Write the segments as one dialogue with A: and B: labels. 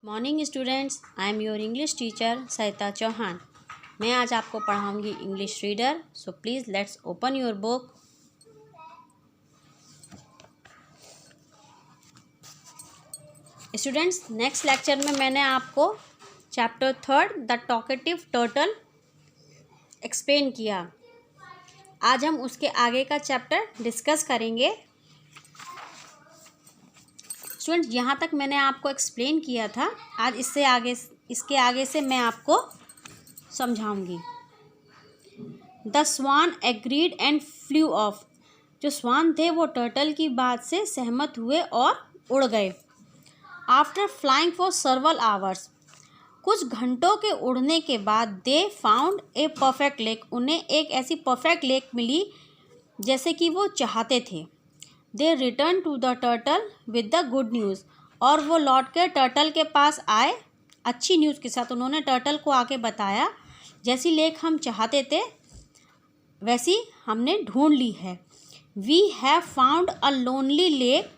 A: Morning students, I am your English teacher Sarita Chauhan. मैं आज आपको पढ़ाऊंगी English reader. So please let's open your book. Students, next lecture में मैंने आपको chapter 3 the talkative turtle explain किया। आज हम उसके आगे का चैप्टर डिस्कस करेंगे। स्टूडेंट्स, यहाँ तक मैंने आपको एक्सप्लेन किया था। आज इसके आगे से मैं आपको समझाऊंगी। The swan agreed and flew off. जो स्वान थे वो टर्टल की बात से सहमत हुए और उड़ गए। After flying for सर्वल hours. कुछ घंटों के उड़ने के बाद they found a perfect lake. उन्हें एक ऐसी परफेक्ट लेक मिली जैसे कि वो चाहते थे। They return to the turtle with the good news. और वो लौट कर टर्टल के पास आए अच्छी न्यूज़ के साथ। उन्होंने टर्टल को आके बताया जैसी लेक हम चाहते थे वैसी हमने ढूंढ ली है। We have found a lonely lake.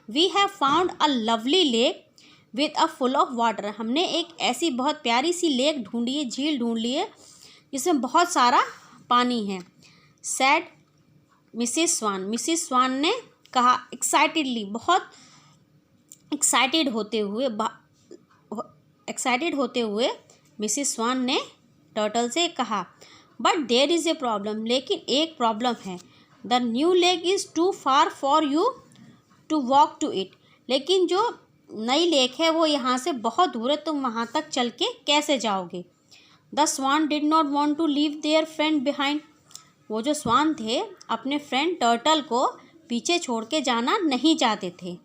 A: We have found a lovely lake with a full of water. हमने एक ऐसी बहुत प्यारी सी लेक ढूंढी है, झील ढूंढ ली है जिसमें बहुत सारा पानी है। सैड मिसिस स्वान। मिसिस स्वान ने कहा एक्साइटेडली, बहुत एक्साइटेड होते हुए मिसिस स्वान ने टर्टल से कहा, but there is a problem. लेकिन एक प्रॉब्लम है। The new lake is too far for you to walk to it. लेकिन जो नई लेक है वो यहाँ से बहुत दूर है, तुम वहाँ तक चल के कैसे जाओगे। The swan did not want to leave their friend behind. वो जो स्वान थे अपने फ्रेंड टर्टल को पीछे छोड़ के जाना नहीं चाहते थे।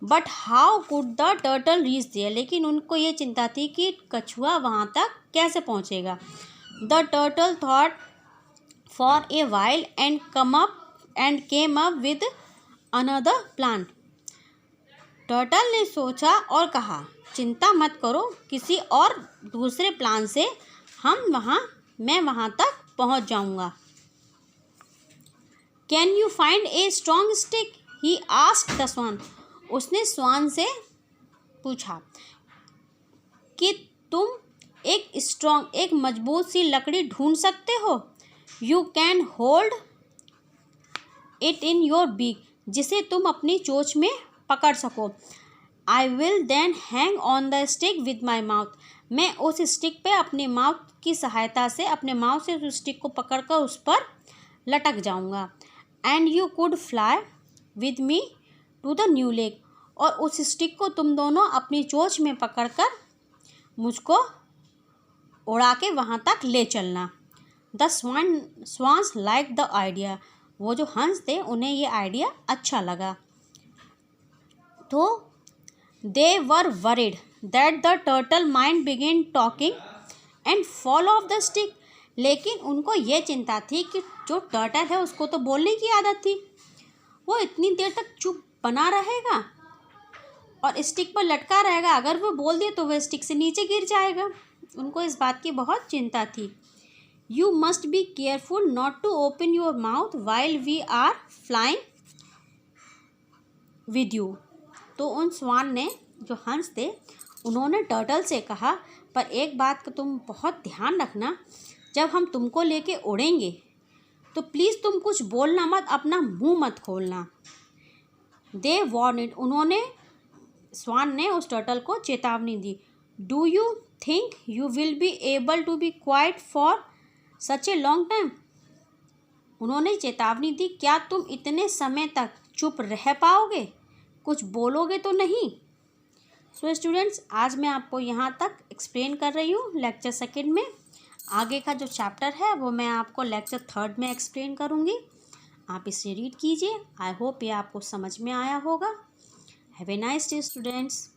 A: But how could the turtle reach there. लेकिन उनको ये चिंता थी कि कछुआ वहाँ तक कैसे पहुँचेगा। The turtle thought for a while and came up with another plan. Turtle ने सोचा और कहा, चिंता मत करो, किसी और दूसरे प्लान से मैं वहाँ तक पहुँच जाऊँगा। Can you find a strong stick he asked the swan. उसने स्वान से पूछा कि तुम एक मजबूत सी लकड़ी ढूंढ सकते हो। You can hold it in your beak. जिसे तुम अपनी चोंच में पकड़ सको। I will then hang on the stick with my mouth. मैं उस स्टिक पे अपने माउथ की सहायता से, अपने माउथ से उस स्टिक को पकड़कर उस पर लटक जाऊंगा। And you could fly with me to the new lake. और उस स्टिक को तुम दोनों अपनी चोंच में पकड़कर मुझको उड़ा के वहाँ तक ले चलना। The swans like the idea. वो जो हंस थे उन्हें ये आइडिया अच्छा लगा। तो they were worried that the turtle might begin talking and fall off the stick. लेकिन उनको ये चिंता थी कि जो टर्टल है उसको तो बोलने की आदत थी, वो इतनी देर तक चुप बना रहेगा और स्टिक पर लटका रहेगा। अगर वो बोल दिए तो वह स्टिक से नीचे गिर जाएगा। उनको इस बात की बहुत चिंता थी। You must be careful not to open your mouth while we are flying with you. तो उन स्वान ने, जो हंस थे, उन्होंने टर्टल से कहा, पर एक बात का तुम बहुत ध्यान रखना, जब हम तुमको लेके उड़ेंगे तो प्लीज़ तुम कुछ बोलना मत, अपना मुंह मत खोलना। दे वॉर्निड। स्वान ने उस टर्टल को चेतावनी दी। Do you think you will be able to be quiet for such a long time. उन्होंने चेतावनी दी, क्या तुम इतने समय तक चुप रह पाओगे, कुछ बोलोगे तो नहीं। सो स्टूडेंट्स, आज मैं आपको यहाँ तक एक्सप्लेन कर रही हूँ लेक्चर 2 में। आगे का जो चैप्टर है वो मैं आपको लेक्चर 3 में एक्सप्लेन करूँगी। आप इसे रीड कीजिए। आई होप ये आपको समझ में आया होगा। Have a nice day students.